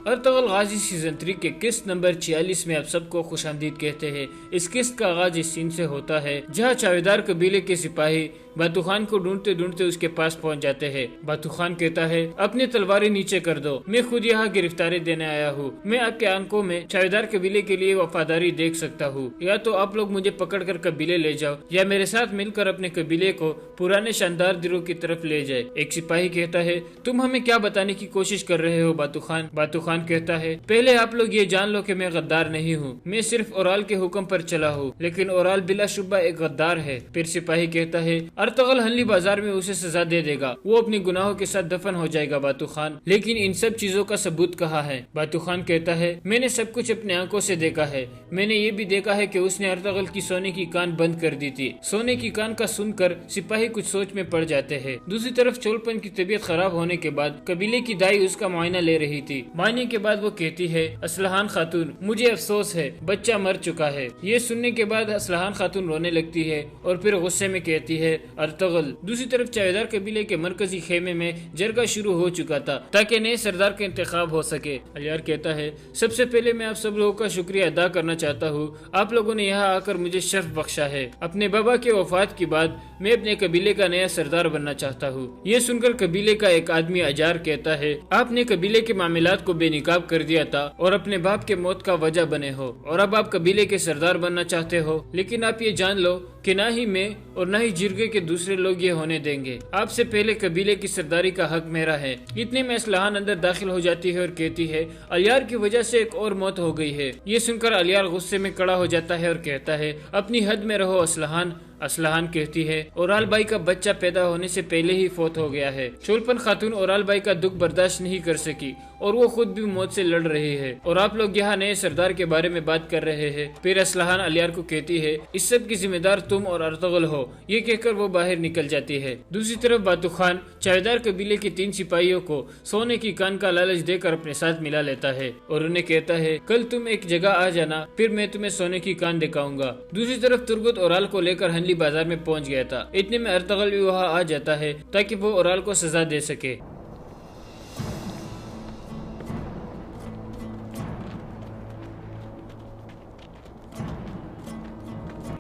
Ertugrul Ghazi season 3 کے قسط number 46 میں آپ سب کو خوش آمدید کہتے ہیں۔ اس قسط کا آغاز اس سین سے ہوتا ہے جہاں چاویدار قبیلے کے سپاہی باتو خان کو ڈھونڈتے ڈھونڈتے اس کے پاس پہنچ جاتے ہیں۔ باتو خان کہتا ہے اپنی تلواریں نیچے کر دو، میں خود یہاں گرفتاری دینے آیا ہوں، میں آپ کے آنکھوں میں چاویدار قبیلے کے لیے وفاداری دیکھ سکتا ہوں، یا تو آپ لوگ مجھے پکڑ کر قبیلے لے جاؤ یا میرے ساتھ مل کر اپنے قبیلے کو پرانے شاندار دنوں کی طرف لے جائے۔ ایک سپاہی کہتا ہے تم ہمیں کیا بتانے کی کوشش کر رہے ہو باتو خان؟ باتو خان کہتا ہے پہلے آپ لوگ یہ جان لو کہ میں غدار نہیں ہوں، میں صرف اورال کے حکم پر چلا ہوں، لیکن اورال بلا شبہ ایک غدار ہے۔ پھر سپاہی کہتا ہے ارطغرل ہنلی بازار میں اسے سزا دے دے گا، وہ اپنی گناہوں کے ساتھ دفن ہو جائے گا باتو خان، لیکن ان سب چیزوں کا ثبوت کہاں ہے؟ باتو خان کہتا ہے میں نے سب کچھ اپنے آنکھوں سے دیکھا ہے، میں نے یہ بھی دیکھا ہے کہ اس نے ارطغرل کی سونے کی کان بند کر دی تھی۔ سونے کی کان کا سن کر سپاہی کچھ سوچ میں پڑ جاتے ہیں۔ دوسری طرف چولپن کی طبیعت خراب ہونے کے بعد قبیلے کی دائی اس کا معائنہ لے رہی تھی۔ معائنے کے بعد وہ کہتی ہے اسلحان خاتون مجھے افسوس ہے، بچہ مر چکا ہے۔ یہ سننے کے بعد اسلحان خاتون رونے لگتی ہے اور پھر غصے میں کہتی ہے ارطغرل۔ دوسری طرف چاویدار قبیلے کے مرکزی خیمے میں جرگہ شروع ہو چکا تھا تاکہ نئے سردار کا انتخاب ہو سکے۔ الیار کہتا ہے سب سے پہلے میں آپ سب لوگوں کا شکریہ ادا کرنا چاہتا ہوں، آپ لوگوں نے یہاں آ کر مجھے شرف بخشا ہے۔ اپنے بابا کے وفات کے بعد میں اپنے قبیلے کا نیا سردار بننا چاہتا ہوں۔ یہ سن کر قبیلے کا ایک آدمی اجار کہتا ہے آپ نے قبیلے کے معاملات کو بے نقاب کر دیا تھا اور اپنے باپ کے موت کا وجہ بنے ہو، اور اب آپ قبیلے کے سردار بننا چاہتے ہو، لیکن آپ یہ جان لو کہ نہ ہی میں اور نہ ہی جرگے کے دوسرے لوگ یہ ہونے دیں گے۔ آپ سے پہلے قبیلے کی سرداری کا حق میرا ہے۔ اتنے میں اسلحان اندر داخل ہو جاتی ہے اور کہتی ہے الیار کی وجہ سے ایک اور موت ہو گئی ہے۔ یہ سن کر الیار غصے میں کڑا ہو جاتا ہے اور کہتا ہے اپنی حد میں رہو اسلحان۔ اسلحان کہتی ہے اورال بائی کا بچہ پیدا ہونے سے پہلے ہی فوت ہو گیا ہے۔ چولپن خاتون اورال بائی کا دکھ برداشت نہیں کر سکی اور وہ خود بھی موت سے لڑ رہی ہے، اور آپ لوگ یہاں نئے سردار کے بارے میں بات کر رہے ہیں۔ پھر اسلحان الیار کو کہتی ہے اس سب کی ذمہ دار تم اور ارطغرل ہو، یہ کہہ کر وہ باہر نکل جاتی ہے۔ دوسری طرف باتو خان چاویدار قبیلے کے 3 سپاہیوں کو سونے کی کان کا لالچ دے کر اپنے ساتھ ملا لیتا ہے اور انہیں کہتا ہے کل تم ایک جگہ آ جانا، پھر میں تمہیں سونے کی کان دکھاؤں گا۔ دوسری طرف ترگت اورال کو لے کر ہنلی بازار میں پہنچ گیا تھا۔ اتنے میں ارطغرل بھی وہاں آ جاتا ہے تاکہ وہ اورال کو سزا دے سکے۔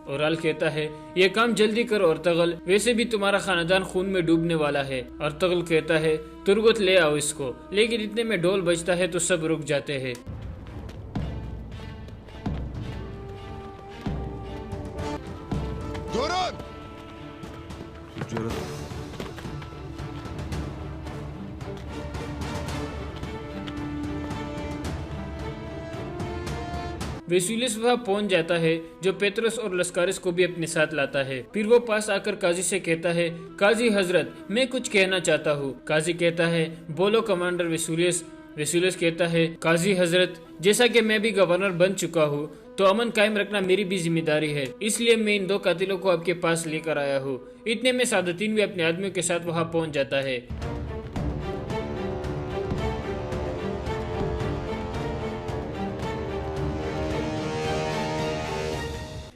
اورال کہتا ہے یہ کام جلدی کرو ارطغرل، ویسے بھی تمہارا خاندان خون میں ڈوبنے والا ہے۔ ارطغرل کہتا ہے ترگت لے آؤ اس کو، لیکن اتنے میں ڈھول بجتا ہے تو سب رک جاتے ہیں۔ ویسولیس وہاں پہنچ جاتا ہے جو پیتروس اور لسکارس کو بھی اپنے ساتھ لاتا ہے۔ پھر وہ پاس آ کر قاضی سے کہتا ہے قاضی حضرت میں کچھ کہنا چاہتا ہوں۔ قاضی کہتا ہے بولو کمانڈر ویسولیس۔ ویسولیس کہتا ہے قاضی حضرت جیسا کہ میں بھی گورنر بن چکا ہوں تو امن قائم رکھنا میری بھی ذمہ داری ہے، اس لیے میں ان 2 قاتلوں کو آپ کے پاس لے کر آیا ہوں۔ اتنے میں سعادتین بھی اپنے آدمیوں کے ساتھ وہاں پہنچ جاتا ہے۔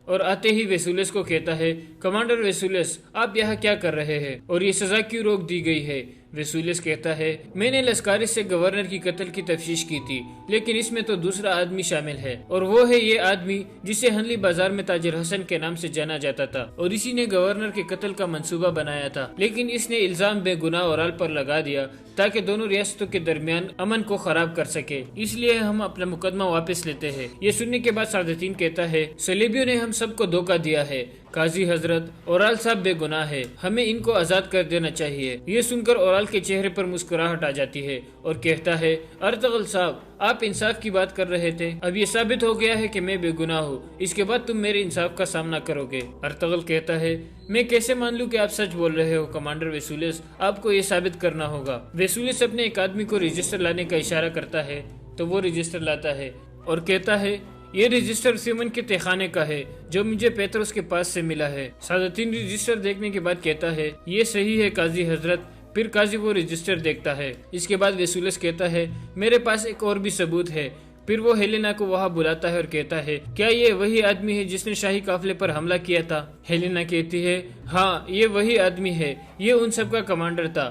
اور آتے ہی ویسولیس کو کہتا ہے کمانڈر ویسولیس آپ یہاں کیا کر رہے ہیں اور یہ سزا کیوں روک دی گئی ہے؟ ویسولیس کہتا ہے میں نے لسکارس سے گورنر کی قتل کی تفتیش کی تھی، لیکن اس میں تو دوسرا آدمی شامل ہے، اور وہ ہے یہ آدمی جسے ہنلی بازار میں تاجر حسن کے نام سے جانا جاتا تھا، اور اسی نے گورنر کے قتل کا منصوبہ بنایا تھا، لیکن اس نے الزام بے گناہ اورال پر لگا دیا تاکہ دونوں ریاستوں کے درمیان امن کو خراب کر سکے، اس لیے ہم اپنا مقدمہ واپس لیتے ہیں۔ یہ سننے کے بعد سعادتین کہتا ہے صلیبیوں نے ہم سب کو دھوکہ دیا ہے، قاضی حضرت اورال صاحب بے گناہ ہے، ہمیں ان کو آزاد کر دینا چاہیے۔ یہ سن کر اورال کے چہرے پر مسکراہٹ آ جاتی ہے اور کہتا ہے ارطغرل صاحب آپ انصاف کی بات کر رہے تھے، اب یہ ثابت ہو گیا ہے کہ میں بے گناہ ہوں، اس کے بعد تم میرے انصاف کا سامنا کرو گے۔ ارطغرل کہتا ہے میں کیسے مان لوں کہ آپ سچ بول رہے ہو کمانڈر ویسولیس، آپ کو یہ ثابت کرنا ہوگا۔ ویسولیس اپنے ایک آدمی کو رجسٹر لانے کا اشارہ کرتا ہے تو وہ رجسٹر لاتا ہے اور کہتا ہے یہ رجسٹر سیمن کے تہخانے کا ہے جو مجھے پیتروس کے پاس سے ملا ہے۔ سعادتین رجسٹر دیکھنے کے بعد کہتا ہے یہ صحیح ہے قاضی حضرت۔ پھر قاضی وہ رجسٹر دیکھتا ہے۔ اس کے بعد ویسولیس کہتا ہے میرے پاس ایک اور بھی ثبوت ہے۔ پھر وہ ہیلینا کو وہاں بلاتا ہے اور کہتا ہے کیا یہ وہی آدمی ہے جس نے شاہی قافلے پر حملہ کیا تھا؟ ہیلینا کہتی ہے ہاں یہ وہی آدمی ہے، یہ ان سب کا کمانڈر تھا۔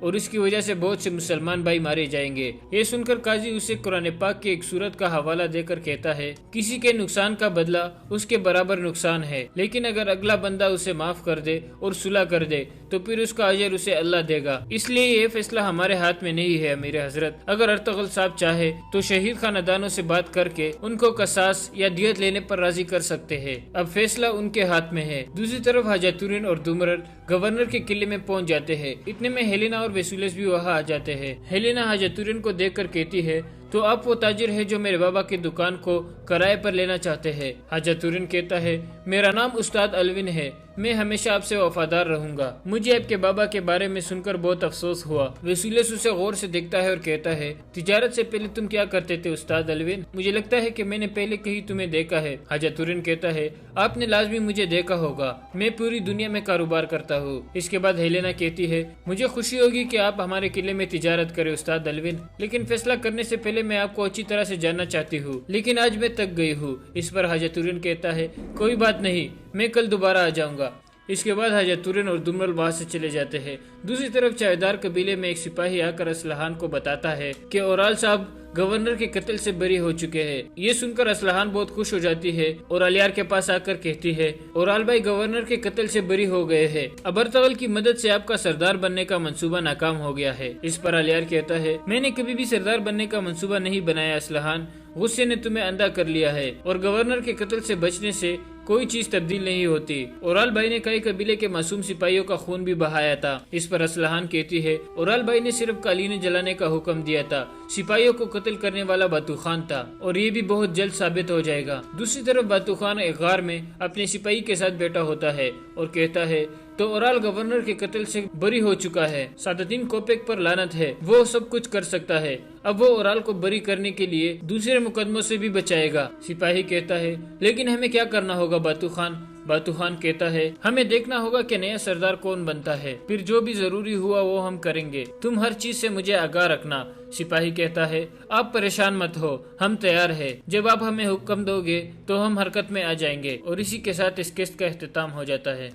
اور اس کی وجہ سے بہت سے مسلمان بھائی مارے جائیں گے۔ یہ سن کر قاضی اسے قرآن پاک کی ایک سورت کا حوالہ دے کر کہتا ہے، کسی کے نقصان کا بدلہ اس کے برابر نقصان ہے، لیکن اگر اگلا بندہ اسے معاف کر دے اور صلح کر دے تو پھر اس کا اجر اسے اللہ دے گا۔ اس لیے یہ فیصلہ ہمارے ہاتھ میں نہیں ہے امیر حضرت۔ اگر ارطغرل صاحب چاہے تو شہید خاندانوں سے بات کر کے ان کو قصاص یا دیت لینے پر راضی کر سکتے ہیں۔ اب فیصلہ ان کے ہاتھ میں ہے۔ دوسری طرف حاجہ تورین اور دمرل گورنر کے قلعے میں پہنچ جاتے ہیں۔ اتنے میں ہیلینا اور ویسولیس بھی وہاں آ جاتے ہیں۔ ہیلینا حاجہ تورین کو دیکھ کر کہتی ہے، تو آپ وہ تاجر ہے جو میرے بابا کی دکان کو کرائے پر لینا چاہتے ہیں؟ حاجہ تورین کہتا ہے، میرا نام استاد الوین ہے، میں ہمیشہ آپ سے وفادار رہوں گا۔ مجھے آپ کے بابا کے بارے میں سن کر بہت افسوس ہوا۔ ویسولیس اسے غور سے دیکھتا ہے اور کہتا ہے، تجارت سے پہلے تم کیا کرتے تھے استاد الوین؟ مجھے لگتا ہے کہ میں نے پہلے کہیں تمہیں دیکھا ہے۔ حاجہ تورین کہتا ہے، آپ نے لازمی مجھے دیکھا ہوگا، میں پوری دنیا میں کاروبار کرتا ہوں۔ اس کے بعد ہیلینا کہتی ہے، مجھے خوشی ہوگی کہ آپ ہمارے قلعے میں تجارت کریں استاد الوین، لیکن فیصلہ کرنے سے پہلے میں آپ کو اچھی طرح سے جاننا چاہتی ہوں، لیکن آج میں تک گئی ہوں۔ اس پر حاجہ تورین کہتا ہے، کوئی بات نہیں، میں کل دوبارہ آ جاؤں گا۔ اس کے بعد حاجہ تورین اور دمرل وہاں سے چلے جاتے ہیں۔ دوسری طرف چاودار قبیلے میں ایک سپاہی آ کر اسلحان کو بتاتا ہے کہ اورال صاحب گورنر کے قتل سے بری ہو چکے ہیں۔ یہ سن کر اسلحان بہت خوش ہو جاتی ہے اور الیار کے پاس آ کر کہتی ہے، اورال بھائی گورنر کے قتل سے بری ہو گئے ہیں، اب ارطغرل کی مدد سے آپ کا سردار بننے کا منصوبہ ناکام ہو گیا ہے۔ اس پر الیار کہتا ہے، میں نے کبھی بھی سردار بننے کا منصوبہ نہیں بنایا اسلحان، غصے نے تمہیں اندھا کر لیا ہے، اور گورنر کے قتل سے بچنے سے کوئی چیز تبدیل نہیں ہوتی۔ اورال بھائی نے کئی قبیلے کے معصوم سپاہیوں کا خون بھی بہایا تھا۔ اس پر اسلحان کہتی ہے، اورال بھائی نے صرف قالینیں جلانے کا حکم دیا تھا، سپاہیوں کو قتل کرنے والا باتو خان تھا، اور یہ بھی بہت جلد ثابت ہو جائے گا۔ دوسری طرف باتو خان ایک غار میں اپنے سپاہی کے ساتھ بیٹھا ہوتا ہے اور کہتا ہے، تو اورال گورنر کے قتل سے بری ہو چکا ہے، سادتین کوپیک پر لعنت ہے، وہ سب کچھ کر سکتا ہے، اب وہ اورال کو بری کرنے کے لیے دوسرے مقدموں سے بھی بچائے گا۔ سپاہی کہتا ہے، لیکن ہمیں کیا کرنا ہوگا باتو خان؟ باتو خان کہتا ہے، ہمیں دیکھنا ہوگا کہ نیا سردار کون بنتا ہے، پھر جو بھی ضروری ہوا وہ ہم کریں گے، تم ہر چیز سے مجھے آگاہ رکھنا۔ سپاہی کہتا ہے، آپ پریشان مت ہو، ہم تیار ہیں، جب آپ ہمیں حکم دو گے تو ہم حرکت میں آ جائیں گے۔ اور اسی کے ساتھ اس قسط کا اختتام ہو جاتا ہے۔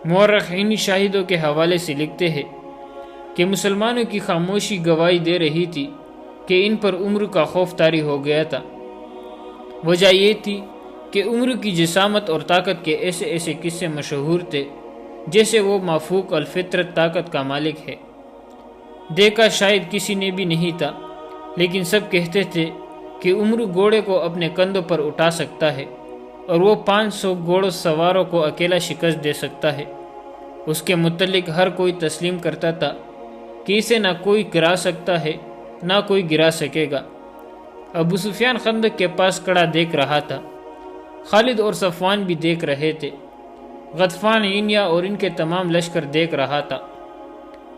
مورخین شاہدوں کے حوالے سے لکھتے ہیں کہ مسلمانوں کی خاموشی گواہی دے رہی تھی کہ ان پر عمر کا خوف طاری ہو گیا تھا۔ وجہ یہ تھی کہ عمر کی جسامت اور طاقت کے ایسے ایسے قصے مشہور تھے جیسے وہ مافوق الفطرت طاقت کا مالک ہے۔ دیکھا شاید کسی نے بھی نہیں تھا، لیکن سب کہتے تھے کہ عمر گھوڑے کو اپنے کندھوں پر اٹھا سکتا ہے اور وہ 500 گھوڑ سواروں کو اکیلا شکست دے سکتا ہے۔ اس کے متعلق ہر کوئی تسلیم کرتا تھا کہ اسے نہ کوئی گرا سکتا ہے نہ کوئی گرا سکے گا۔ ابو سفیان خندق کے پاس کڑا دیکھ رہا تھا، خالد اور صفوان بھی دیکھ رہے تھے، غطفان اینیا اور ان کے تمام لشکر دیکھ رہا تھا،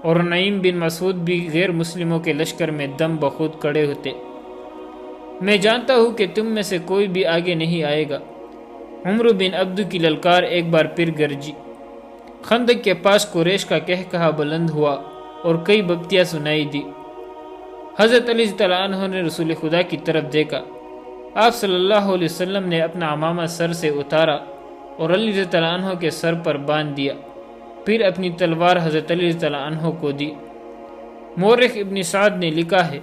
اور نعیم بن مسعود بھی غیر مسلموں کے لشکر میں دم بخود کھڑے ہوتے۔ میں جانتا ہوں کہ تم میں سے کوئی بھی آگے نہیں آئے گا۔ عمر بن عبد کی للکار ایک بار پھر گرجی۔ خندق کے پاس قریش کا کہکہا بلند ہوا اور کئی بگتیاں سنائی دی۔ حضرت علی رضی اللہ عنہ نے رسول خدا کی طرف دیکھا۔ آپ صلی اللہ علیہ وسلم نے اپنا عمامہ سر سے اتارا اور علی رضی اللہ عنہ کے سر پر باندھ دیا، پھر اپنی تلوار حضرت علی رضی اللہ عنہ کو دی۔ مورخ ابن سعد نے لکھا ہے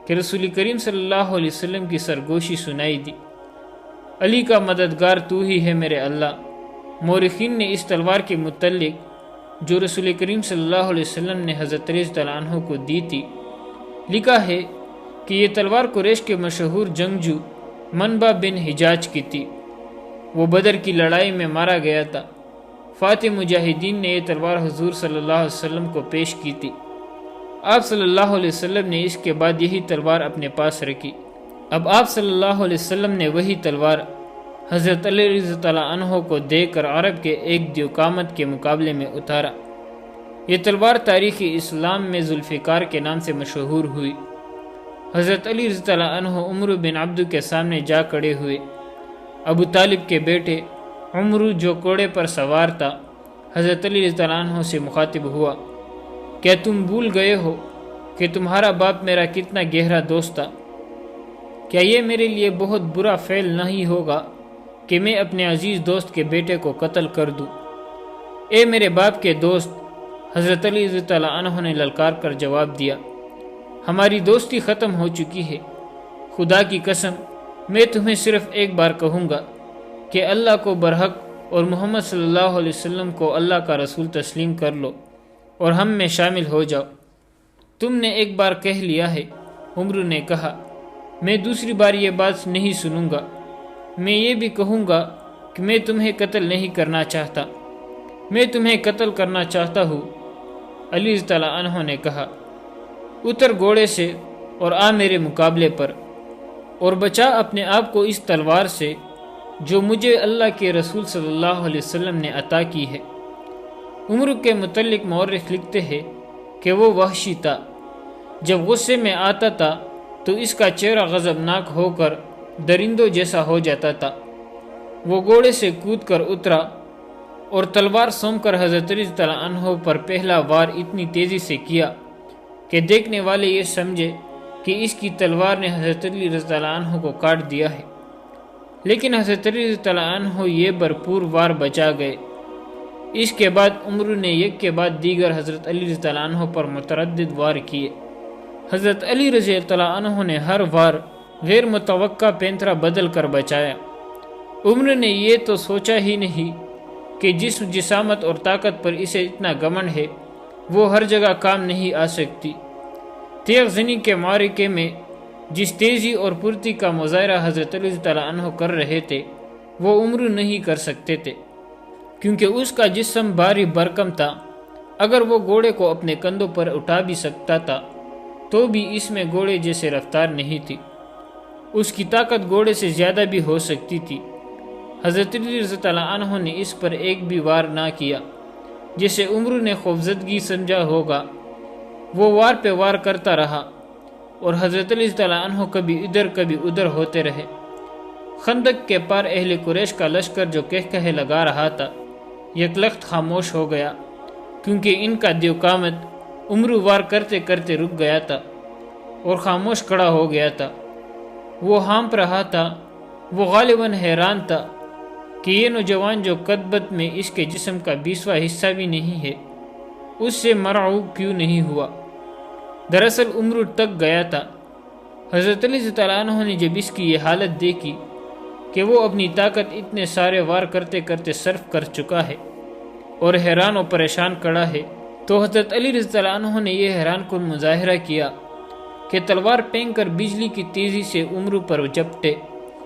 کہ رسول کریم صلی اللہ علیہ وسلم کی سرگوشی سنائی دی، علی کا مددگار تو ہی ہے میرے اللہ۔ مورخین نے اس تلوار کے متعلق جو رسول کریم صلی اللہ علیہ وسلم نے حضرت علی رضی اللہ عنہ کو دی تھی لکھا ہے کہ یہ تلوار قریش کے مشہور جنگجو منبع بن حجاج کی تھی، وہ بدر کی لڑائی میں مارا گیا تھا۔ فاتح مجاہدین نے یہ تلوار حضور صلی اللہ علیہ وسلم کو پیش کی تھی۔ آپ صلی اللہ علیہ وسلم نے اس کے بعد یہی تلوار اپنے پاس رکھی۔ اب آپ صلی اللہ علیہ وسلم نے وہی تلوار حضرت علی رضی اللہ عنہ کو دے کر عرب کے ایک دیوقامت کے مقابلے میں اتارا۔ یہ تلوار تاریخ اسلام میں ذوالفقار کے نام سے مشہور ہوئی۔ حضرت علی رضی اللہ عنہ عمر بن عبد کے سامنے جا کھڑے ہوئے۔ ابو طالب کے بیٹے عمر جو گھوڑے پر سوار تھا حضرت علی رضی اللہ عنہ سے مخاطب ہوا، کیا تم بھول گئے ہو کہ تمہارا باپ میرا کتنا گہرا دوست تھا؟ کیا یہ میرے لیے بہت برا فعل نہیں ہوگا کہ میں اپنے عزیز دوست کے بیٹے کو قتل کر دوں؟ اے میرے باپ کے دوست، حضرت علی رضی اللہ عنہ نے للکار کر جواب دیا، ہماری دوستی ختم ہو چکی ہے، خدا کی قسم میں تمہیں صرف ایک بار کہوں گا کہ اللہ کو برحق اور محمد صلی اللہ علیہ وسلم کو اللہ کا رسول تسلیم کر لو اور ہم میں شامل ہو جاؤ۔ تم نے ایک بار کہہ لیا ہے۔ عمر نے کہا، میں دوسری بار یہ بات نہیں سنوں گا۔ میں یہ بھی کہوں گا کہ میں تمہیں قتل نہیں کرنا چاہتا، میں تمہیں قتل کرنا چاہتا ہوں۔ علی رضی اللہ عنہ نے کہا، اتر گھوڑے سے اور آ میرے مقابلے پر، اور بچا اپنے آپ کو اس تلوار سے جو مجھے اللہ کے رسول صلی اللہ علیہ وسلم نے عطا کی ہے۔ عمر کے متعلق مورخ لکھتے ہیں کہ وہ وحشی تھا، جب غصے میں آتا تھا تو اس کا چہرہ غضبناک ہو کر درندوں جیسا ہو جاتا تھا۔ وہ گھوڑے سے کود کر اترا اور تلوار سونپ کر حضرت علی رضی اللہ عنہ پر پہلا وار اتنی تیزی سے کیا کہ دیکھنے والے یہ سمجھے کہ اس کی تلوار نے حضرت علی رضی اللہ عنہ کو کاٹ دیا ہے، لیکن حضرت علی رضی اللہ عنہ یہ بھرپور وار بچا گئے۔ اس کے بعد عمر نے یک کے بعد دیگر حضرت علی رضی اللہ عنہ پر متعدد وار کیے۔ حضرت علی رضی اللہ عنہ نے ہر وار غیر متوقع پینترا بدل کر بچایا۔ عمر نے یہ تو سوچا ہی نہیں کہ جس جسامت اور طاقت پر اسے اتنا گھمنڈ ہے وہ ہر جگہ کام نہیں آ سکتی۔ تیغ زنی کے معرکے میں جس تیزی اور پھرتی کا مظاہرہ حضرت علی رضی اللہ عنہ کر رہے تھے وہ عمر نہیں کر سکتے تھے، کیونکہ اس کا جسم بھاری بھرکم تھا۔ اگر وہ گھوڑے کو اپنے کندھوں پر اٹھا بھی سکتا تھا تو بھی اس میں گھوڑے جیسے رفتار نہیں تھی۔ اس کی طاقت گھوڑے سے زیادہ بھی ہو سکتی تھی۔ حضرت علی رضی اللہ عنہ نے اس پر ایک بھی وار نہ کیا، جسے عمر نے خوفزدگی سمجھا ہوگا۔ وہ وار پہ وار کرتا رہا اور حضرت علی رضی اللہ عنہ کبھی ادھر کبھی ادھر ہوتے رہے۔ خندق کے پار اہل قریش کا لشکر جو کہے لگا رہا تھا یکلخت خاموش ہو گیا، کیونکہ ان کا دیو قامت عمر وار کرتے کرتے رک گیا تھا اور خاموش کھڑا ہو گیا تھا۔ وہ ہانپ رہا تھا، وہ غالباً حیران تھا کہ یہ نوجوان جو قدبت میں اس کے جسم کا 20واں حصہ بھی نہیں ہے، اس سے مرعوب کیوں نہیں ہوا۔ دراصل عمر تک گیا تھا۔ حضرت علی رضی اللہ عنہ نے جب اس کی یہ حالت دیکھی کہ وہ اپنی طاقت اتنے سارے وار کرتے کرتے صرف کر چکا ہے اور حیران و پریشان کھڑا ہے، تو حضرت علی رضی اللہ عنہ نے یہ حیران کن مظاہرہ کیا کہ تلوار پھینک کر بجلی کی تیزی سے عمر پر جپٹے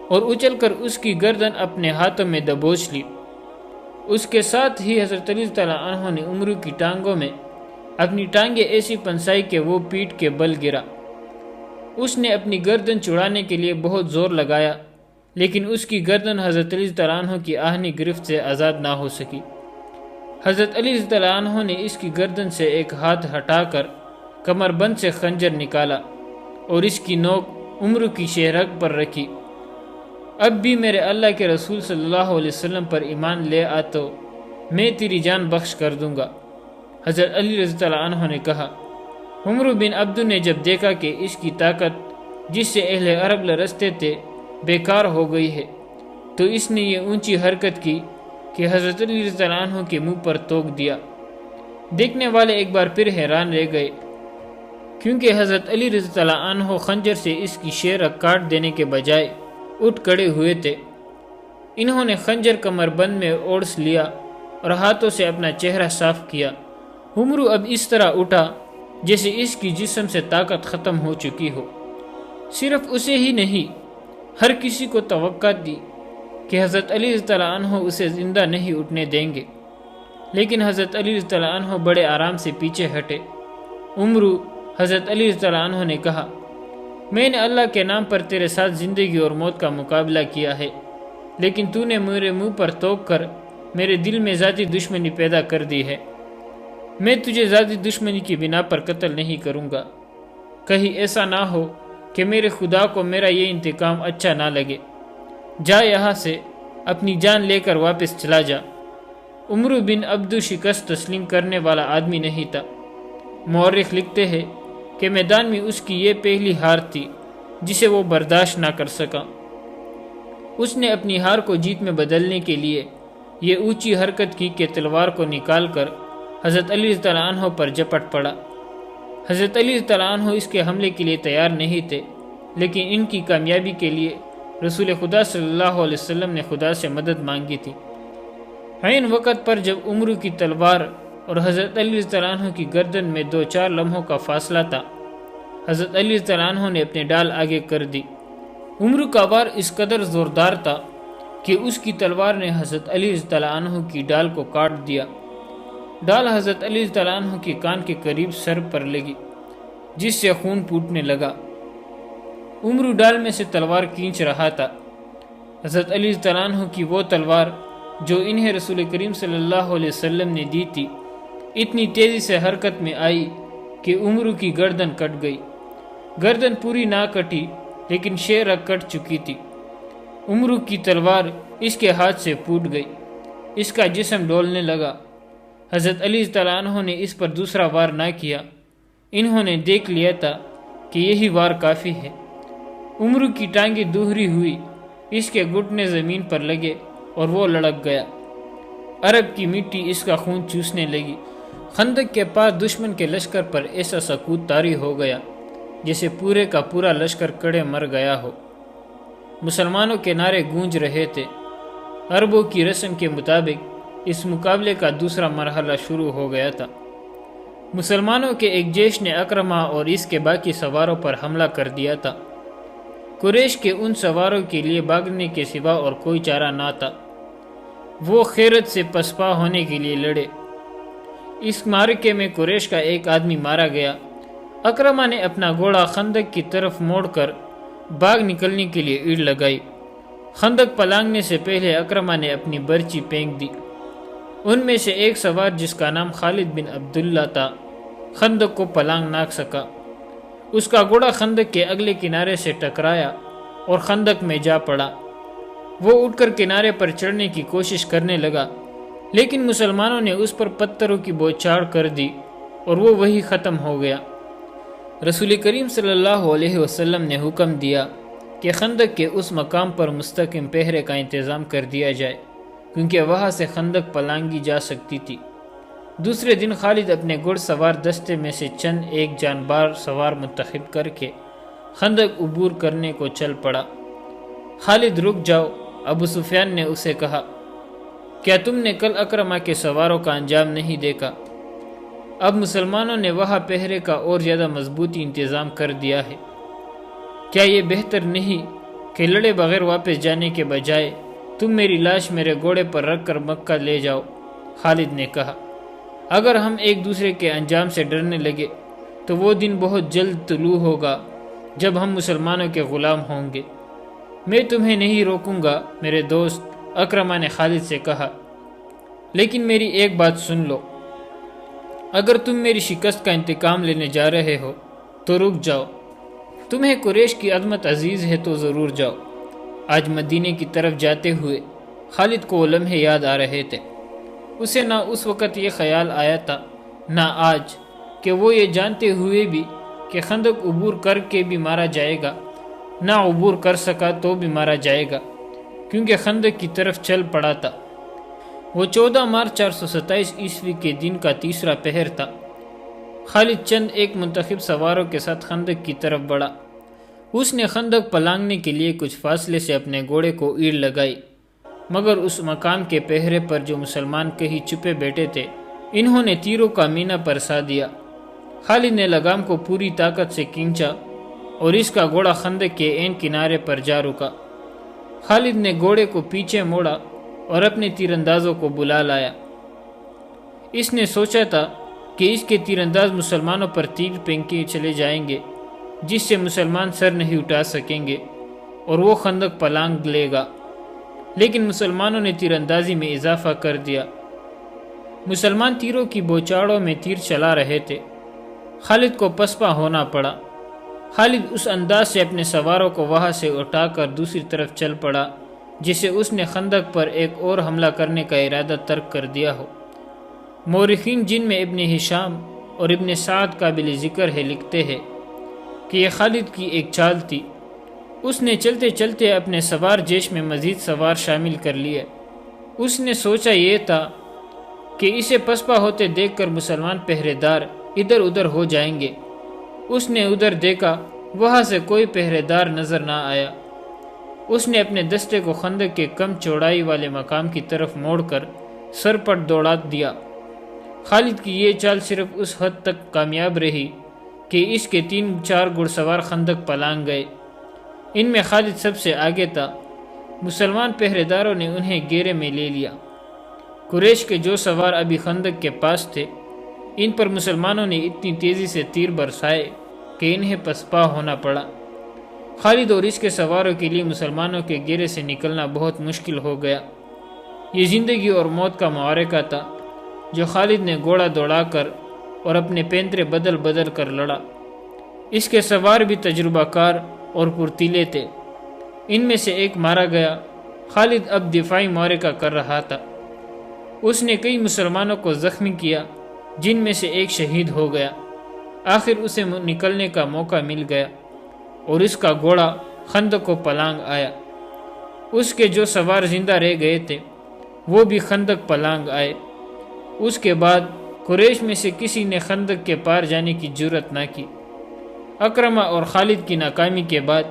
اور اچل کر اس کی گردن اپنے ہاتھوں میں دبوچ لی۔ اس کے ساتھ ہی حضرت علی رضی اللہ عنہ نے عمر کی ٹانگوں میں اپنی ٹانگیں ایسی پنسائی کہ وہ پیٹھ کے بل گرا۔ اس نے اپنی گردن چھڑانے کے لیے بہت زور لگایا، لیکن اس کی گردن حضرت علی رضی اللہ عنہ کی آہنی گرفت سے آزاد نہ ہو سکی۔ حضرت علی رضی اللہ عنہ نے اس کی گردن سے ایک ہاتھ ہٹا کر کمر بند سے خنجر نکالا اور اس کی نوک عمر کی شہرگ پر رکھی۔ اب بھی میرے اللہ کے رسول صلی اللہ علیہ وسلم پر ایمان لے آ تو میں تیری جان بخش کر دوں گا، حضرت علی رضی اللہ عنہ نے کہا۔ عمر بن عبد نے جب دیکھا کہ اس کی طاقت جس سے اہل عرب لرزتے تھے بیکار ہو گئی ہے تو اس نے یہ اونچی حرکت کی کہ حضرت علی رضی اللہ عنہ کے منہ پر توک دیا۔ دیکھنے والے ایک بار پھر حیران رہ گئے، کیونکہ حضرت علی رضی اللہ عنہ خنجر سے اس کی شہرگ کاٹ دینے کے بجائے اٹھ کھڑے ہوئے تھے۔ انہوں نے خنجر کمر بند میں اوڑھ لیا اور ہاتھوں سے اپنا چہرہ صاف کیا۔ عمر اب اس طرح اٹھا جیسے اس کی جسم سے طاقت ختم ہو چکی ہو۔ صرف اسے ہی نہیں، ہر کسی کو توقع دی کہ حضرت علی رضی اللہ عنہ اسے زندہ نہیں اٹھنے دیں گے، لیکن حضرت علی رضی اللہ عنہ بڑے آرام سے پیچھے ہٹے۔ عمر حضرت علی رضی اللہ عنہ نے کہا، میں نے اللہ کے نام پر تیرے ساتھ زندگی اور موت کا مقابلہ کیا ہے، لیکن تو نے میرے منہ پر توک کر میرے دل میں ذاتی دشمنی پیدا کر دی ہے۔ میں تجھے ذاتی دشمنی کی بنا پر قتل نہیں کروں گا، کہیں ایسا نہ ہو کہ میرے خدا کو میرا یہ انتقام اچھا نہ لگے۔ جا یہاں سے، اپنی جان لے کر واپس چلا جا۔ عمر بن عبد شکست تسلیم کرنے والا آدمی نہیں تھا۔ مورخ لکھتے ہیں کہ میدان میں اس کی یہ پہلی ہار تھی جسے وہ برداشت نہ کر سکا۔ اس نے اپنی ہار کو جیت میں بدلنے کے لیے یہ اونچی حرکت کی کہ تلوار کو نکال کر حضرت علی رضی اللہ عنہ پر جپٹ پڑا۔ حضرت علی رضی اللہ عنہ اس کے حملے کے لیے تیار نہیں تھے، لیکن ان کی کامیابی کے لیے رسول خدا صلی اللہ علیہ وسلم نے خدا سے مدد مانگی تھی۔ عین وقت پر جب عمرو کی تلوار اور حضرت علی رضی اللہ عنہ کی گردن میں 2-4 لمحوں کا فاصلہ تھا، حضرت علی رضی اللہ عنہ نے اپنے ڈال آگے کر دی۔ عمرو کا وار اس قدر زوردار تھا کہ اس کی تلوار نے حضرت علی رضی اللہ عنہ کی ڈال کو کاٹ دیا۔ ڈال حضرت علی رضی اللہ عنہ کے کان کے قریب سر پر لگی، جس سے خون پھوٹنے لگا۔ عمرو ڈال میں سے تلوار کھینچ رہا تھا۔ حضرت علی رضی اللہ عنہ کی وہ تلوار جو انہیں رسول کریم صلی اللہ علیہ وسلم نے دی تھی، اتنی تیزی سے حرکت میں آئی کہ عمرو کی گردن کٹ گئی۔ گردن پوری نہ کٹی، لیکن شیرہ کٹ چکی تھی۔ عمرو کی تلوار اس کے ہاتھ سے پھوٹ گئی، اس کا جسم ڈولنے لگا۔ حضرت علی رضی اللہ عنہ نے اس پر دوسرا وار نہ کیا، انہوں نے دیکھ لیا تھا کہ یہی وار کافی ہے۔ عمرو کی ٹانگیں دوہری ہوئی، اس کے گھٹنے زمین پر لگے اور وہ لڑک گیا۔ عرب کی مٹی اس کا خون چوسنے لگی۔ خندق کے پاس دشمن کے لشکر پر ایسا سکوت طاری ہو گیا جیسے پورے کا پورا لشکر کڑے مر گیا ہو۔ مسلمانوں کے نعرے گونج رہے تھے۔ عربوں کی رسم کے مطابق اس مقابلے کا دوسرا مرحلہ شروع ہو گیا تھا۔ مسلمانوں کے ایک جیش نے اکرمہ اور اس کے باقی سواروں پر حملہ کر دیا تھا۔ قریش کے ان سواروں کے لیے بھاگنے کے سوا اور کوئی چارہ نہ تھا۔ وہ خیرت سے پسپا ہونے کے لیے لڑے۔ اس معرکے میں قریش کا ایک آدمی مارا گیا۔ اکرمہ نے اپنا گھوڑا خندق کی طرف موڑ کر بھاگ نکلنے کے لیے ایڑ لگائی۔ خندق پلانگنے سے پہلے اکرمہ نے اپنی برچی پھینک دی۔ ان میں سے ایک سوار جس کا نام خالد بن عبداللہ تھا، خندق کو پلانگ نہ سکا۔ اس کا گھوڑا خندق کے اگلے کنارے سے ٹکرایا اور خندق میں جا پڑا۔ وہ اٹھ کر کنارے پر چڑھنے کی کوشش کرنے لگا، لیکن مسلمانوں نے اس پر پتھروں کی بوچھاڑ کر دی اور وہ وہی ختم ہو گیا۔ رسول کریم صلی اللہ علیہ وسلم نے حکم دیا کہ خندق کے اس مقام پر مستقیم پہرے کا انتظام کر دیا جائے، کیونکہ وہاں سے خندق پلانگی جا سکتی تھی۔ دوسرے دن خالد اپنے گھڑ سوار دستے میں سے چند ایک جانبار سوار منتخب کر کے خندق عبور کرنے کو چل پڑا۔ خالد رک جاؤ، ابو سفیان نے اسے کہا، کیا تم نے کل اکرمہ کے سواروں کا انجام نہیں دیکھا؟ اب مسلمانوں نے وہاں پہرے کا اور زیادہ مضبوطی انتظام کر دیا ہے۔ کیا یہ بہتر نہیں کہ لڑے بغیر واپس جانے کے بجائے تم میری لاش میرے گھوڑے پر رکھ کر مکہ لے جاؤ؟ خالد نے کہا، اگر ہم ایک دوسرے کے انجام سے ڈرنے لگے تو وہ دن بہت جلد طلوع ہوگا جب ہم مسلمانوں کے غلام ہوں گے۔ میں تمہیں نہیں روکوں گا میرے دوست، اکرمہ نے خالد سے کہا، لیکن میری ایک بات سن لو، اگر تم میری شکست کا انتقام لینے جا رہے ہو تو رک جاؤ۔ تمہیں قریش کی عظمت عزیز ہے تو ضرور جاؤ۔ آج مدینے کی طرف جاتے ہوئے خالد کو وہ لمحے یاد آ رہے تھے۔ اسے نہ اس وقت یہ خیال آیا تھا نہ آج کہ وہ یہ جانتے ہوئے بھی کہ خندق عبور کر کے بھی مارا جائے گا، نہ عبور کر سکا تو بھی مارا جائے گا، کیونکہ خندق کی طرف چل پڑا تھا۔ وہ 14 مارچ 427 عیسوی کے دن کا تیسرا پہر تھا۔ خالد چند ایک منتخب سواروں کے ساتھ خندق کی طرف بڑھا۔ اس نے خندق پلانگنے کے لیے کچھ فاصلے سے اپنے گھوڑے کو ایڑ لگائی، مگر اس مقام کے پہرے پر جو مسلمان کہیں چھپے بیٹھے تھے، انہوں نے تیروں کا مینا برسا دیا۔ خالد نے لگام کو پوری طاقت سے کھینچا اور اس کا گھوڑا خندق کے عین کنارے پر جا رکا۔ خالد نے گھوڑے کو پیچھے موڑا اور اپنے تیر اندازوں کو بلا لایا۔ اس نے سوچا تھا کہ اس کے تیر انداز مسلمانوں پر تیر پھینکے چلے جائیں گے، جس سے مسلمان سر نہیں اٹھا سکیں گے اور وہ خندق پلانگ لے گا، لیکن مسلمانوں نے تیر اندازی میں اضافہ کر دیا۔ مسلمان تیروں کی بوچھاڑوں میں تیر چلا رہے تھے۔ خالد کو پسپا ہونا پڑا۔ خالد اس انداز سے اپنے سواروں کو وہاں سے اٹھا کر دوسری طرف چل پڑا جسے اس نے خندق پر ایک اور حملہ کرنے کا ارادہ ترک کر دیا ہو۔ مورخین جن میں ابن ہشام اور ابن سعد قابل ذکر ہے لکھتے ہیں کہ یہ خالد کی ایک چال تھی۔ اس نے چلتے چلتے اپنے سوار جیش میں مزید سوار شامل کر لیے۔ اس نے سوچا یہ تھا کہ اسے پسپا ہوتے دیکھ کر مسلمان پہرے دار ادھر ادھر ہو جائیں گے۔ اس نے ادھر دیکھا، وہاں سے کوئی پہرے دار نظر نہ آیا۔ اس نے اپنے دستے کو خندق کے کم چوڑائی والے مقام کی طرف موڑ کر سر پر دوڑا دیا۔ خالد کی یہ چال صرف اس حد تک کامیاب رہی کہ اس کے 3-4 گھڑ سوار خندق پلانگ گئے۔ ان میں خالد سب سے آگے تھا۔ مسلمان پہرے داروں نے انہیں گھیرے میں لے لیا۔ قریش کے جو سوار ابھی خندق کے پاس تھے، ان پر مسلمانوں نے اتنی تیزی سے تیر برسائے کہ انہیں پسپا ہونا پڑا۔ خالد اور اس کے سواروں کے لیے مسلمانوں کے گھیرے سے نکلنا بہت مشکل ہو گیا۔ یہ زندگی اور موت کا معرکہ تھا جو خالد نے گھوڑا دوڑا کر اور اپنے پینترے بدل بدل کر لڑا۔ اس کے سوار بھی تجربہ کار اور پرتیلے تھے۔ ان میں سے ایک مارا گیا۔ خالد اب دفاعی معرکہ کر رہا تھا۔ اس نے کئی مسلمانوں کو زخمی کیا، جن میں سے ایک شہید ہو گیا۔ آخر اسے نکلنے کا موقع مل گیا اور اس کا گھوڑا خندق کو پلانگ آیا۔ اس کے جو سوار زندہ رہ گئے تھے وہ بھی خندق پلانگ آئے۔ اس کے بعد قریش میں سے کسی نے خندق کے پار جانے کی جرأت نہ کی۔ اکرمہ اور خالد کی ناکامی کے بعد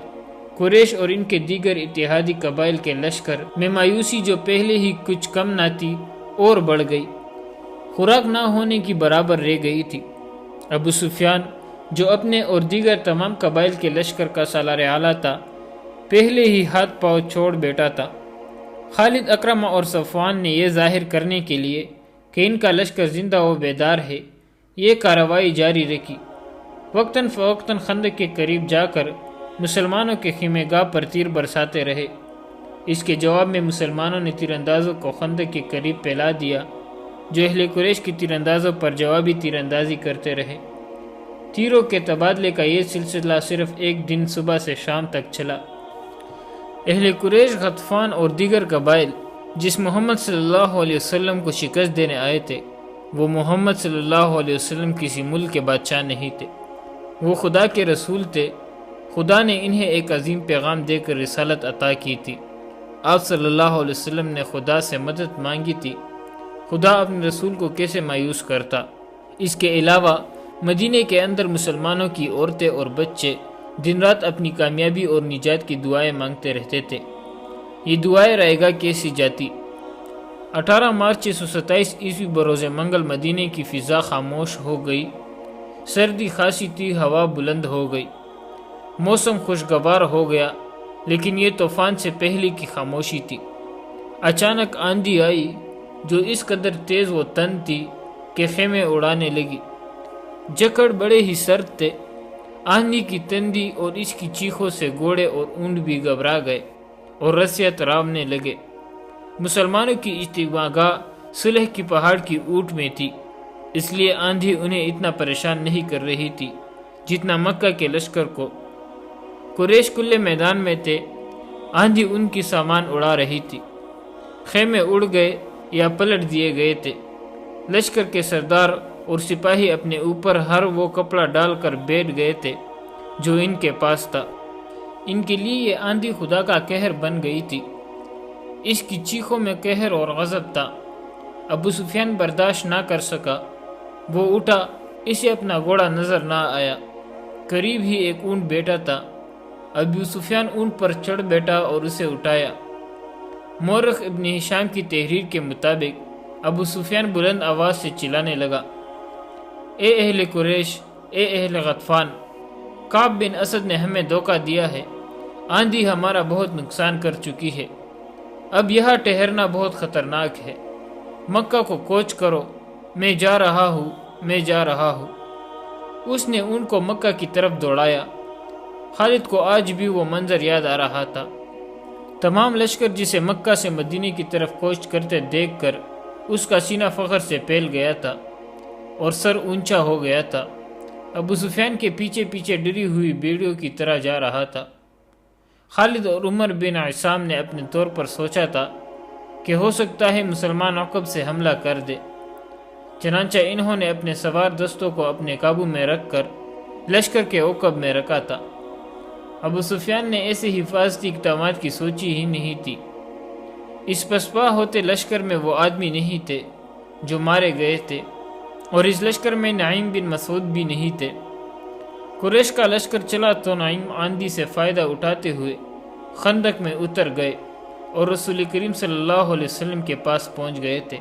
قریش اور ان کے دیگر اتحادی قبائل کے لشکر میں مایوسی جو پہلے ہی کچھ کم نہ تھی اور بڑھ گئی، خوراک نہ ہونے کی برابر رہ گئی تھی۔ ابو سفیان جو اپنے اور دیگر تمام قبائل کے لشکر کا سالار اعلیٰ تھا، پہلے ہی ہاتھ پاؤں چھوڑ بیٹھا تھا۔ خالد، اکرمہ اور صفوان نے یہ ظاہر کرنے کے لیے کہ ان کا لشکر زندہ و بیدار ہے، یہ کارروائی جاری رکھی۔ وقتاً فوقتاً خندق کے قریب جا کر مسلمانوں کے خیمے گاہ پر تیر برساتے رہے۔ اس کے جواب میں مسلمانوں نے تیر اندازوں کو خندق کے قریب پھیلا دیا، جو اہل قریش کی تیر اندازوں پر جوابی تیر اندازی کرتے رہے۔ تیروں کے تبادلے کا یہ سلسلہ صرف ایک دن صبح سے شام تک چلا۔ اہل قریش، غطفان اور دیگر قبائل جس محمد صلی اللہ علیہ وسلم کو شکست دینے آئے تھے، وہ محمد صلی اللہ علیہ وسلم کسی ملک کے بادشاہ نہیں تھے، وہ خدا کے رسول تھے۔ خدا نے انہیں ایک عظیم پیغام دے کر رسالت عطا کی تھی۔ آپ صلی اللہ علیہ وسلم نے خدا سے مدد مانگی تھی۔ خدا اپنے رسول کو کیسے مایوس کرتا؟ اس کے علاوہ مدینے کے اندر مسلمانوں کی عورتیں اور بچے دن رات اپنی کامیابی اور نجات کی دعائیں مانگتے رہتے تھے۔ یہ دعائیں رائے گاہ کیسی جاتی؟ 18 مارچ 627 عیسوی بروز منگل مدینے کی فضا خاموش ہو گئی۔ سردی خاصی تھی، ہوا بلند ہو گئی، موسم خوشگوار ہو گیا، لیکن یہ طوفان سے پہلے کی خاموشی تھی۔ اچانک آندھی آئی جو اس قدر تیز و تند تھی کہ خیمے اڑانے لگی۔ جکڑ بڑے ہی سرد تھے۔ آندھی کی تندی اور اس کی چیخوں سے گھوڑے اور اونٹ بھی گھبرا گئے اور رسیاں تراونے لگے۔ مسلمانوں کی اجتماع گاہ صلح کی پہاڑ کی اونٹ میں تھی، اس لیے آندھی انہیں اتنا پریشان نہیں کر رہی تھی جتنا مکہ کے لشکر کو۔ قریش کھلے میدان میں تھے، آندھی ان کی سامان اڑا رہی تھی۔ خیمے اڑ گئے یا پلٹ دیے گئے تھے۔ لشکر کے سردار اور سپاہی اپنے اوپر ہر وہ کپڑا ڈال کر بیٹھ گئے تھے جو ان کے پاس تھا۔ ان کے لیے یہ آندھی خدا کا قہر بن گئی تھی۔ اس کی چیخوں میں قہر اور غضب تھا۔ ابو سفیان برداشت نہ کر سکا، وہ اٹھا، اسے اپنا گھوڑا نظر نہ آیا۔ قریب ہی ایک اونٹ بیٹھا تھا۔ ابو سفیان اونٹ پر چڑھ بیٹھا اور اسے اٹھایا۔ مورخ ابن ہشام کی تحریر کے مطابق ابو سفیان بلند آواز سے چلانے لگا، اے اہل قریش، اے اہل غطفان، کعب بن اسد نے ہمیں دھوکہ دیا ہے۔ آندھی ہمارا بہت نقصان کر چکی ہے، اب یہاں ٹھہرنا بہت خطرناک ہے۔ مکہ کو کوچ کرو، میں جا رہا ہوں، میں جا رہا ہوں۔ اس نے ان کو مکہ کی طرف دوڑایا۔ خالد کو آج بھی وہ منظر یاد آ رہا تھا۔ تمام لشکر جسے مکہ سے مدینے کی طرف کوچ کرتے دیکھ کر اس کا سینہ فخر سے پھیل گیا تھا اور سر اونچا ہو گیا تھا۔ ابو سفیان کے پیچھے پیچھے ڈری ہوئی بیڑیوں کی طرح جا رہا تھا۔ خالد اور عمر بن عصام نے اپنے طور پر سوچا تھا کہ ہو سکتا ہے مسلمان عقب سے حملہ کر دے، چنانچہ انہوں نے اپنے سوار دستوں کو اپنے قابو میں رکھ کر لشکر کے عقب میں رکھا تھا۔ ابو سفیان نے ایسے حفاظتی اقدامات کی سوچی ہی نہیں تھی۔ اس پسپا ہوتے لشکر میں وہ آدمی نہیں تھے جو مارے گئے تھے، اور اس لشکر میں نعیم بن مسعود بھی نہیں تھے۔ قریش کا لشکر چلا تو نعیم آندھی سے فائدہ اٹھاتے ہوئے خندق میں اتر گئے اور رسول کریم صلی اللہ علیہ وسلم کے پاس پہنچ گئے تھے۔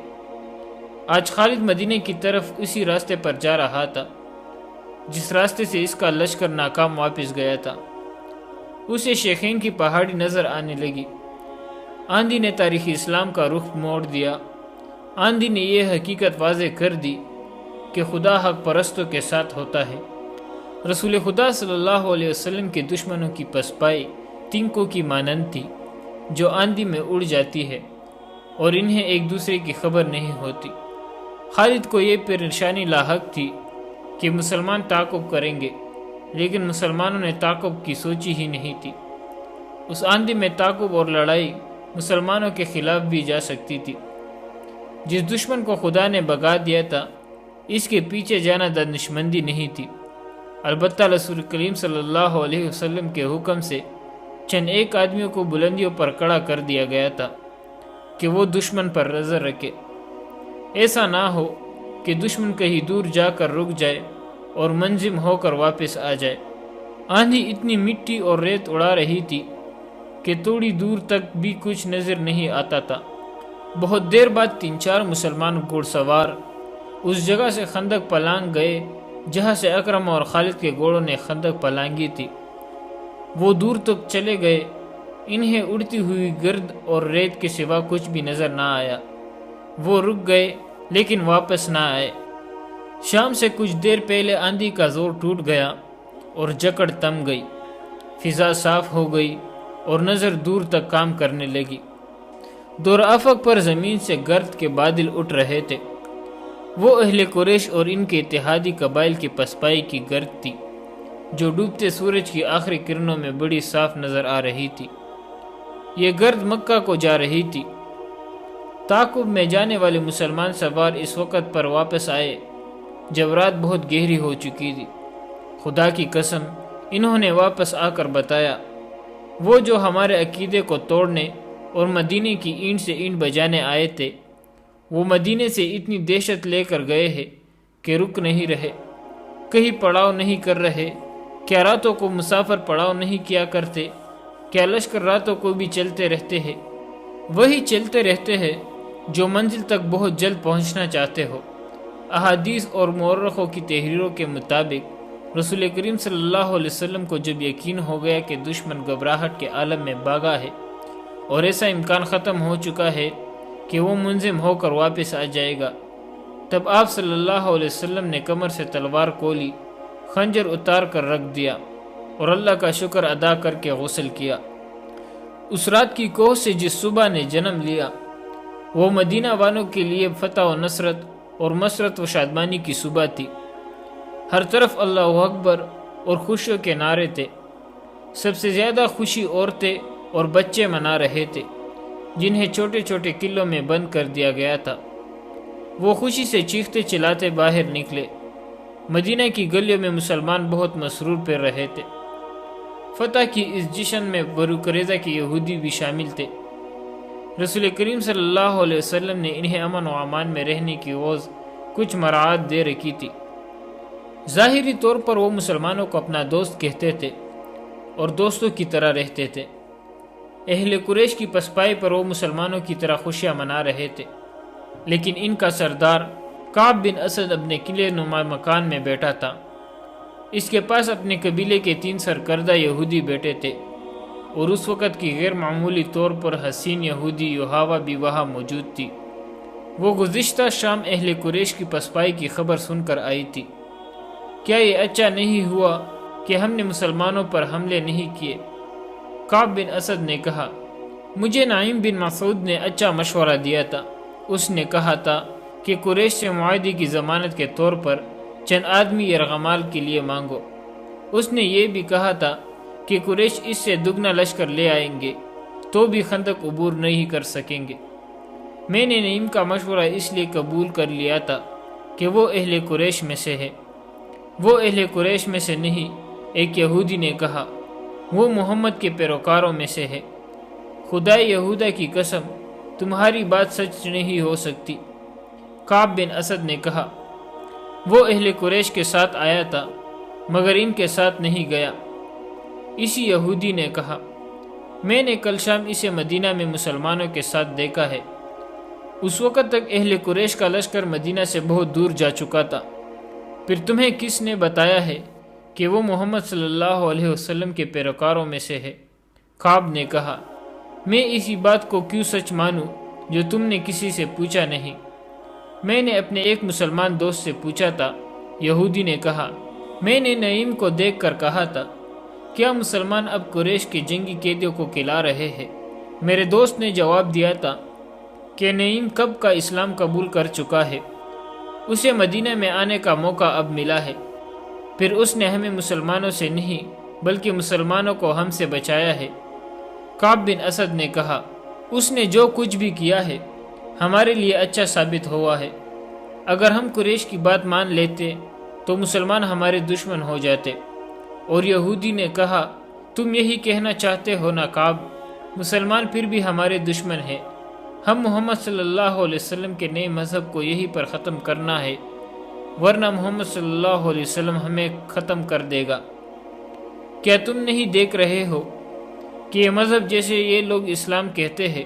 آج خالد مدینے کی طرف اسی راستے پر جا رہا تھا جس راستے سے اس کا لشکر ناکام واپس گیا تھا۔ اسے شیخین کی پہاڑی نظر آنے لگی۔ آندھی نے تاریخ اسلام کا رخ موڑ دیا۔ آندھی نے یہ حقیقت واضح کر دی کہ خدا حق پرستوں کے ساتھ ہوتا ہے۔ رسول خدا صلی اللہ علیہ وسلم کے دشمنوں کی پسپائی تنکوں کی مانند تھی جو آندھی میں اڑ جاتی ہے اور انہیں ایک دوسرے کی خبر نہیں ہوتی۔ خالد کو یہ پریشانی لاحق تھی کہ مسلمان تعاقب کریں گے، لیکن مسلمانوں نے تعاقب کی سوچی ہی نہیں تھی۔ اس آندھی میں تعاقب اور لڑائی مسلمانوں کے خلاف بھی جا سکتی تھی۔ جس دشمن کو خدا نے بھگا دیا تھا اس کے پیچھے جانا دانشمندی نہیں تھی۔ البتہ رسول کریم صلی اللہ علیہ وسلم کے حکم سے چند ایک آدمیوں کو بلندیوں پر کھڑا کر دیا گیا تھا کہ وہ دشمن پر نظر رکھے، ایسا نہ ہو کہ دشمن کہیں دور جا کر رک جائے اور منظم ہو کر واپس آ جائے۔ آندھی اتنی مٹی اور ریت اڑا رہی تھی کہ تھوڑی دور تک بھی کچھ نظر نہیں آتا تھا۔ بہت دیر بعد 3-4 مسلمان گھوڑ سوار اس جگہ سے خندق پلانگ گئے جہاں سے اکرم اور خالد کے گھوڑوں نے خندق پلانگی تھی۔ وہ دور تک چلے گئے، انہیں اڑتی ہوئی گرد اور ریت کے سوا کچھ بھی نظر نہ آیا۔ وہ رک گئے لیکن واپس نہ آئے۔ شام سے کچھ دیر پہلے آندھی کا زور ٹوٹ گیا اور جکڑ تم گئی، فضا صاف ہو گئی اور نظر دور تک کام کرنے لگی۔ دور افق پر زمین سے گرد کے بادل اٹھ رہے تھے۔ وہ اہل قریش اور ان کے اتحادی قبائل کی پسپائی کی گرد تھی جو ڈوبتے سورج کی آخری کرنوں میں بڑی صاف نظر آ رہی تھی۔ یہ گرد مکہ کو جا رہی تھی۔ تعاقب میں جانے والے مسلمان سوار اس وقت پر واپس آئے جب رات بہت گہری ہو چکی تھی۔ خدا کی قسم، انہوں نے واپس آ کر بتایا، وہ جو ہمارے عقیدے کو توڑنے اور مدینے کی اینٹ سے اینٹ بجانے آئے تھے، وہ مدینے سے اتنی دہشت لے کر گئے ہیں کہ رک نہیں رہے، کہیں پڑاؤ نہیں کر رہے۔ کیا راتوں کو مسافر پڑاؤ نہیں کیا کرتے؟ کیا لشکر راتوں کو بھی چلتے رہتے ہیں؟ وہی چلتے رہتے ہیں جو منزل تک بہت جلد پہنچنا چاہتے ہو۔ احادیث اور مورخوں کی تحریروں کے مطابق رسول کریم صلی اللہ علیہ وسلم کو جب یقین ہو گیا کہ دشمن گھبراہٹ کے عالم میں بھاگا ہے اور ایسا امکان ختم ہو چکا ہے کہ وہ منظم ہو کر واپس آ جائے گا، تب آپ صلی اللہ علیہ وسلم نے کمر سے تلوار کھولی، خنجر اتار کر رکھ دیا اور اللہ کا شکر ادا کر کے غسل کیا۔ اس رات کی کوہ سے جس صبح نے جنم لیا وہ مدینہ والوں کے لیے فتح و نصرت اور مسرت و شادمانی کی صبح تھی۔ ہر طرف اللہ اکبر اور خوشیوں کے نعرے تھے۔ سب سے زیادہ خوشی عورتیں اور بچے منا رہے تھے جنہیں چھوٹے چھوٹے قلعوں میں بند کر دیا گیا تھا۔ وہ خوشی سے چیختے چلاتے باہر نکلے۔ مدینہ کی گلیوں میں مسلمان بہت مسرور پھر رہے تھے۔ فتح کی اس جشن میں بنو قریظہ کے یہودی بھی شامل تھے۔ رسول کریم صلی اللہ علیہ وسلم نے انہیں امن و امان میں رہنے کی عوض کچھ مراعات دے رکھی تھی۔ ظاہری طور پر وہ مسلمانوں کو اپنا دوست کہتے تھے اور دوستوں کی طرح رہتے تھے۔ اہل قریش کی پسپائی پر وہ مسلمانوں کی طرح خوشیاں منا رہے تھے، لیکن ان کا سردار کعب بن اسد اپنے قلعے نما مکان میں بیٹھا تھا۔ اس کے پاس اپنے قبیلے کے 3 سرکردہ یہودی بیٹے تھے اور اس وقت کی غیر معمولی طور پر حسین یہودی یوحاوا بھی وہاں موجود تھی۔ وہ گزشتہ شام اہل قریش کی پسپائی کی خبر سن کر آئی تھی۔ کیا یہ اچھا نہیں ہوا کہ ہم نے مسلمانوں پر حملے نہیں کیے؟ کعب بن اسد نے کہا، مجھے نعیم بن مسعود نے اچھا مشورہ دیا تھا۔ اس نے کہا تھا کہ قریش سے معاہدے کی ضمانت کے طور پر چند آدمی یرغمال کے لیے مانگو۔ اس نے یہ بھی کہا تھا کہ قریش اس سے دگنا لشکر لے آئیں گے تو بھی خندق عبور نہیں کر سکیں گے۔ میں نے نعیم کا مشورہ اس لیے قبول کر لیا تھا کہ وہ اہل قریش میں سے ہے۔ وہ اہل قریش میں سے نہیں، ایک یہودی نے کہا، وہ محمد کے پیروکاروں میں سے ہے۔ خدائے یہودا کی قسم، تمہاری بات سچ نہیں ہو سکتی۔ کعب بن اسد نے کہا، وہ اہل قریش کے ساتھ آیا تھا مگر ان کے ساتھ نہیں گیا۔ اسی یہودی نے کہا، میں نے کل شام اسے مدینہ میں مسلمانوں کے ساتھ دیکھا ہے۔ اس وقت تک اہل قریش کا لشکر مدینہ سے بہت دور جا چکا تھا۔ پھر تمہیں کس نے بتایا ہے کہ وہ محمد صلی اللہ علیہ وسلم کے پیروکاروں میں سے ہے؟ کعب نے کہا، میں اسی بات کو کیوں سچ مانوں جو تم نے کسی سے پوچھا نہیں؟ میں نے اپنے ایک مسلمان دوست سے پوچھا تھا۔ یہودی نے کہا، میں نے نعیم کو دیکھ کر کہا تھا، کیا مسلمان اب قریش کے جنگی قیدیوں کو کھلا رہے ہیں؟ میرے دوست نے جواب دیا تھا کہ نعیم کب کا اسلام قبول کر چکا ہے، اسے مدینہ میں آنے کا موقع اب ملا ہے۔ پھر اس نے ہمیں مسلمانوں سے نہیں بلکہ مسلمانوں کو ہم سے بچایا ہے۔ کعب بن اسد نے کہا، اس نے جو کچھ بھی کیا ہے ہمارے لیے اچھا ثابت ہوا ہے۔ اگر ہم قریش کی بات مان لیتے تو مسلمان ہمارے دشمن ہو جاتے۔ اور یہودی نے کہا، تم یہی کہنا چاہتے ہو نا کعب، مسلمان پھر بھی ہمارے دشمن ہیں۔ ہم محمد صلی اللہ علیہ وسلم کے نئے مذہب کو یہی پر ختم کرنا ہے، ورنہ محمد صلی اللہ علیہ وسلم ہمیں ختم کر دے گا۔ کیا تم نہیں دیکھ رہے ہو کہ یہ مذہب جیسے یہ لوگ اسلام کہتے ہیں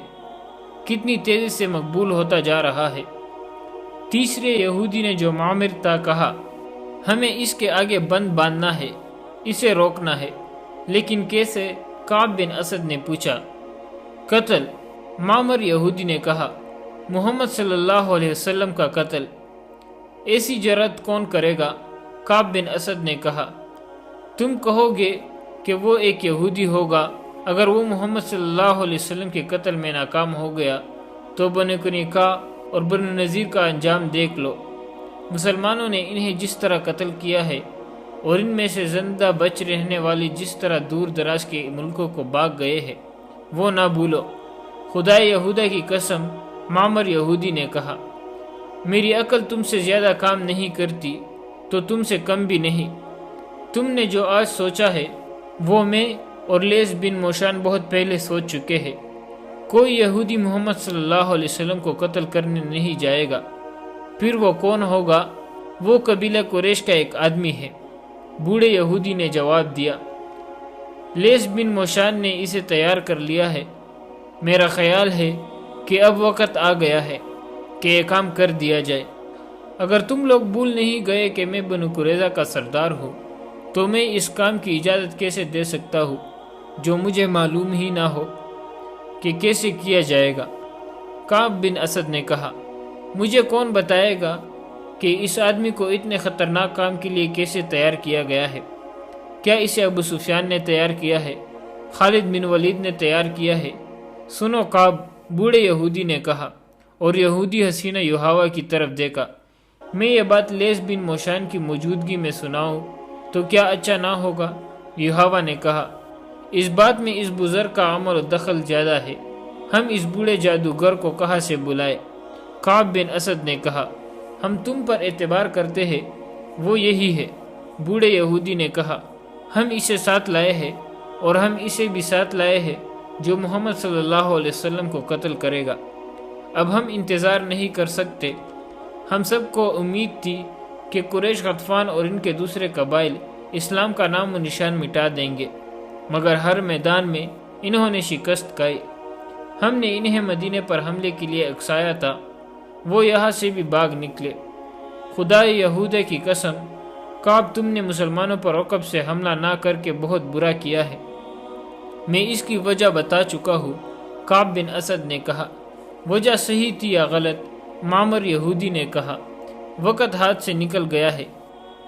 کتنی تیزی سے مقبول ہوتا جا رہا ہے؟ تیسرے یہودی نے جو معمر تھا کہا، ہمیں اس کے آگے بند باندھنا ہے، اسے روکنا ہے۔ لیکن کیسے؟ کعب بن اسد نے پوچھا۔ قتل؟ معمر یہودی نے کہا، محمد صلی اللہ علیہ وسلم کا قتل۔ ایسی جرأت کون کرے گا؟ کعب بن اسد نے کہا، تم کہو گے کہ وہ ایک یہودی ہوگا، اگر وہ محمد صلی اللہ علیہ وسلم کے قتل میں ناکام ہو گیا تو بنو قینقاع اور بنو نذیر کا انجام دیکھ لو۔ مسلمانوں نے انہیں جس طرح قتل کیا ہے اور ان میں سے زندہ بچ رہنے والی جس طرح دور دراز کے ملکوں کو بھاگ گئے ہیں وہ نہ بھولو۔ خدا یہودا کی قسم، معمر یہودی نے کہا، میری عقل تم سے زیادہ کام نہیں کرتی تو تم سے کم بھی نہیں۔ تم نے جو آج سوچا ہے وہ میں اور لیث بن موشان بہت پہلے سوچ چکے ہیں۔ کوئی یہودی محمد صلی اللہ علیہ وسلم کو قتل کرنے نہیں جائے گا۔ پھر وہ کون ہوگا؟ وہ قبیلہ قریش کا ایک آدمی ہے۔ بوڑھے یہودی نے جواب دیا، لیث بن موشان نے اسے تیار کر لیا ہے۔ میرا خیال ہے کہ اب وقت آ گیا ہے کہ یہ کام کر دیا جائے۔ اگر تم لوگ بھول نہیں گئے کہ میں بنو قریظہ کا سردار ہوں تو میں اس کام کی اجازت کیسے دے سکتا ہوں جو مجھے معلوم ہی نہ ہو کہ کیسے کیا جائے گا؟ کعب بن اسد نے کہا، مجھے کون بتائے گا کہ اس آدمی کو اتنے خطرناک کام کے لیے کیسے تیار کیا گیا ہے؟ کیا اسے ابو سفیان نے تیار کیا ہے؟ خالد بن ولید نے تیار کیا ہے؟ سنو کعب، بوڑھے یہودی نے کہا، اور یہودی حسینہ یحاوہ کی طرف دیکھا، میں یہ بات لیث بن موشان کی موجودگی میں سناؤں تو کیا اچھا نہ ہوگا؟ یحاوہ نے کہا، اس بات میں اس بزرگ کا عمل و دخل زیادہ ہے، ہم اس بوڑھے جادوگر کو کہاں سے بلائے؟ کعب بن اسد نے کہا، ہم تم پر اعتبار کرتے ہیں، وہ یہی ہے۔ بوڑھے یہودی نے کہا، ہم اسے ساتھ لائے ہیں اور ہم اسے بھی ساتھ لائے ہیں جو محمد صلی اللہ علیہ وسلم کو قتل کرے گا۔ اب ہم انتظار نہیں کر سکتے۔ ہم سب کو امید تھی کہ قریش غطفان اور ان کے دوسرے قبائل اسلام کا نام و نشان مٹا دیں گے، مگر ہر میدان میں انہوں نے شکست کھائی۔ ہم نے انہیں مدینے پر حملے کے لیے اکسایا تھا، وہ یہاں سے بھی بھاگ نکلے۔ خدا یہودا کی قسم، کعب تم نے مسلمانوں پر عقب سے حملہ نہ کر کے بہت برا کیا ہے۔ میں اس کی وجہ بتا چکا ہوں۔ کعب بن اسد نے کہا، وجہ صحیح تھی یا غلط؟ معمر یہودی نے کہا، وقت ہاتھ سے نکل گیا ہے،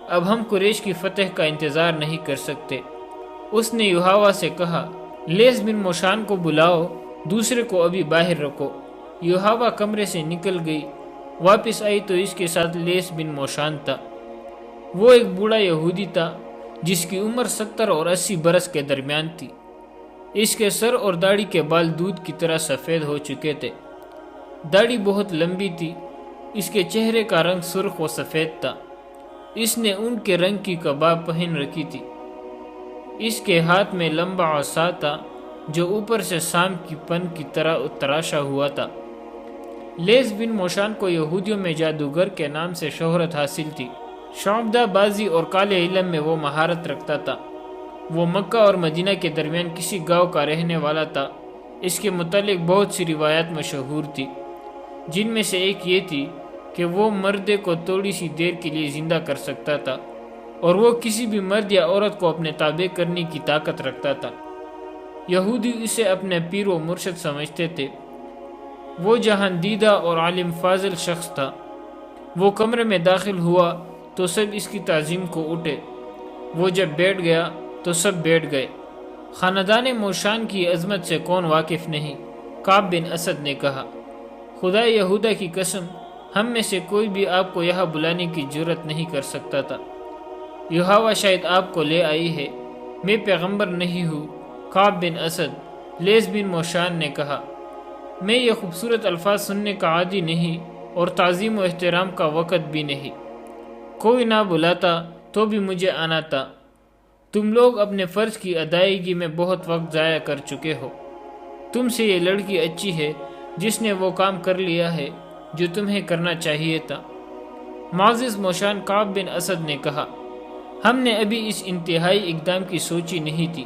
اب ہم قریش کی فتح کا انتظار نہیں کر سکتے۔ اس نے یحاوہ سے کہا، لیث بن موشان کو بلاؤ، دوسرے کو ابھی باہر رکھو۔ یحاوہ کمرے سے نکل گئی، واپس آئی تو اس کے ساتھ لیث بن موشان تھا۔ وہ ایک بوڑھا یہودی تھا جس کی عمر 70 اور 80 برس کے درمیان تھی۔ اس کے سر اور داڑھی کے بال دودھ کی طرح سفید ہو چکے تھے۔ داڑھی بہت لمبی تھی، اس کے چہرے کا رنگ سرخ و سفید تھا۔ اس نے اونٹ کے رنگ کی کباب پہن رکھی تھی۔ اس کے ہاتھ میں لمبا عصا تھا جو اوپر سے سام کی پن کی طرح تراشا ہوا تھا۔ لیس بن موشان کو یہودیوں میں جادوگر کے نام سے شہرت حاصل تھی۔ شعبدہ بازی اور کالے علم میں وہ مہارت رکھتا تھا۔ وہ مکہ اور مدینہ کے درمیان کسی گاؤں کا رہنے والا تھا۔ اس کے متعلق بہت سی روایات مشہور تھی، جن میں سے ایک یہ تھی کہ وہ مردے کو تھوڑی سی دیر کے لیے زندہ کر سکتا تھا، اور وہ کسی بھی مرد یا عورت کو اپنے تابع کرنے کی طاقت رکھتا تھا۔ یہودی اسے اپنے پیر و مرشد سمجھتے تھے۔ وہ جہان دیدہ اور عالم فاضل شخص تھا۔ وہ کمرے میں داخل ہوا تو سب اس کی تعظیم کو اٹھے۔ وہ جب بیٹھ گیا تو سب بیٹھ گئے۔ خاندان موشان کی عظمت سے کون واقف نہیں؟ کعب بن اسد نے کہا، خدا یہودا کی قسم، ہم میں سے کوئی بھی آپ کو یہاں بلانے کی جرت نہیں کر سکتا تھا۔ یہوہ شاید آپ کو لے آئی ہے، میں پیغمبر نہیں ہوں۔ کعب بن اسد، لیس بن موشان نے کہا، میں یہ خوبصورت الفاظ سننے کا عادی نہیں اور تعظیم و احترام کا وقت بھی نہیں۔ کوئی نہ بلاتا تو بھی مجھے آنا تھا۔ تم لوگ اپنے فرض کی ادائیگی میں بہت وقت ضائع کر چکے ہو۔ تم سے یہ لڑکی اچھی ہے جس نے وہ کام کر لیا ہے جو تمہیں کرنا چاہیے تھا۔ معزز موشان کعب بن اسد نے کہا، ہم نے ابھی اس انتہائی اقدام کی سوچی نہیں تھی۔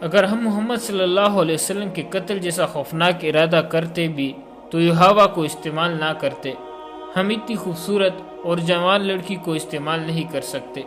اگر ہم محمد صلی اللہ علیہ وسلم کے قتل جیسا خوفناک ارادہ کرتے بھی تو یہوہ کو استعمال نہ کرتے۔ ہم اتنی خوبصورت اور جوان لڑکی کو استعمال نہیں کر سکتے۔